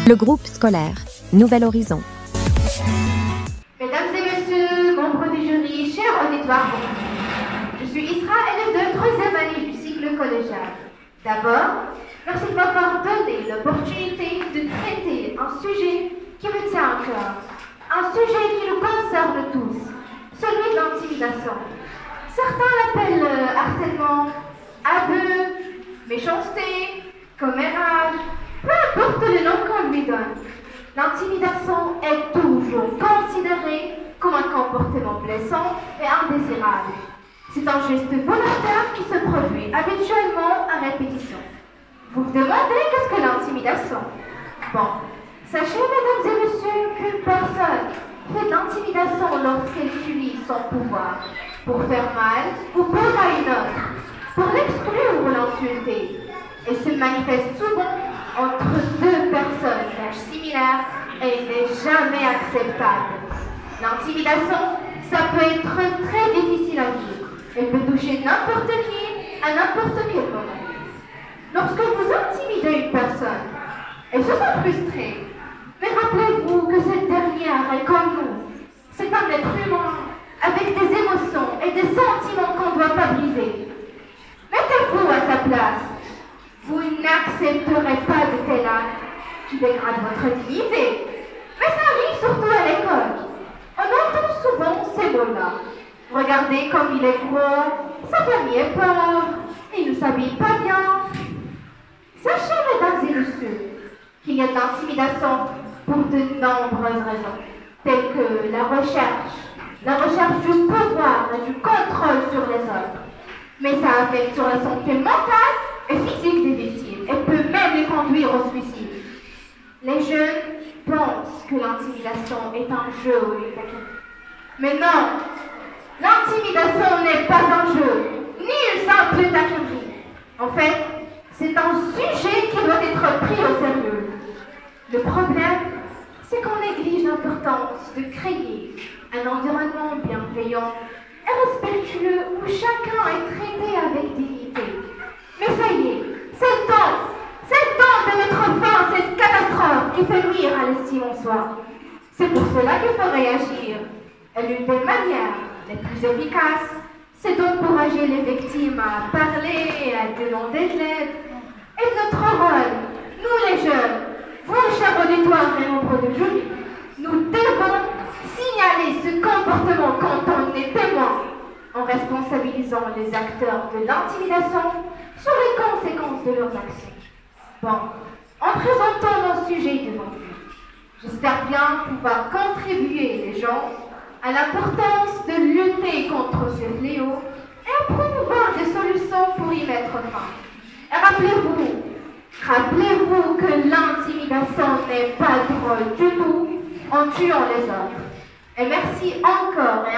Le groupe scolaire Nouvel Horizon. Mesdames et messieurs, membres du jury, chers auditoires, je suis Isra, élève de 3e année du cycle collégial. D'abord, merci de m'avoir donné l'opportunité de traiter un sujet qui me tient à cœur, un sujet qui nous concerne tous, celui de l'intimidation. Certains l'appellent harcèlement, abus, méchanceté, commérage, peu importe le nom qu'on lui donne. L'intimidation est toujours considérée comme un comportement blessant et indésirable. C'est un geste volontaire qui se produit habituellement à répétition. Vous vous demandez qu'est-ce que l'intimidation? Bon, sachez mesdames et messieurs qu'une personne fait de l'intimidation lorsqu'elle utilise son pouvoir pour faire mal ou peur à une autre, pour l'exclure ou l'insulter. Et se manifeste souvent entre deux personnes d'âge similaire et n'est jamais acceptable. L'intimidation, ça peut être très difficile à vivre. Elle peut toucher n'importe qui à n'importe quel moment. Lorsque vous intimidez une personne, elle se sent frustrée. Mais rappelez-vous que cette dernière est comme nous. C'est un être humain avec des émotions et des sentiments qu'on ne doit pas briser. Mettez-vous à sa place. Vous n'accepterez pas de tel acte qui dégrade votre dignité. Mais ça arrive surtout à l'école. On entend souvent ces mots-là. Regardez comme il est gros, sa famille est pauvre, il ne s'habille pas bien. Sachez, mesdames et messieurs, qu'il y a de l'intimidation pour de nombreuses raisons, telles que la recherche du pouvoir et du contrôle sur les autres. Mais ça affecte sur la santé mentale et physique des victimes et peut même les conduire au suicide. Les jeunes pensent que l'intimidation est un jeu ou une taquine. Mais non, l'intimidation n'est pas un jeu, ni une simple taquinerie. En fait, c'est un sujet qui doit être pris au sérieux. Le problème, c'est qu'on néglige l'importance de créer un environnement bienveillant et respectueux où chacun est traité avec dignité. Mais ça y est, c'est le temps de mettre fin à cette catastrophe qui fait nuire à l'estime en soi. C'est pour cela qu'il faut réagir. Et l'une des manières les plus efficaces, c'est d'encourager les victimes à parler et à demander de l'aide. Et notre rôle, nous les jeunes, vous chers auditoires et membres du jury, nous devons signaler ce comportement quand on est témoin, en responsabilisant les acteurs de l'intimidation sur les conséquences de leurs actions. Bon, en présentant mon sujet devant vous, j'espère bien pouvoir contribuer les gens à l'importance de lutter contre ce fléau et à promouvoir des solutions pour y mettre fin. Et rappelez-vous que l'intimidation n'est pas drôle du tout en tuant les autres. Et merci encore et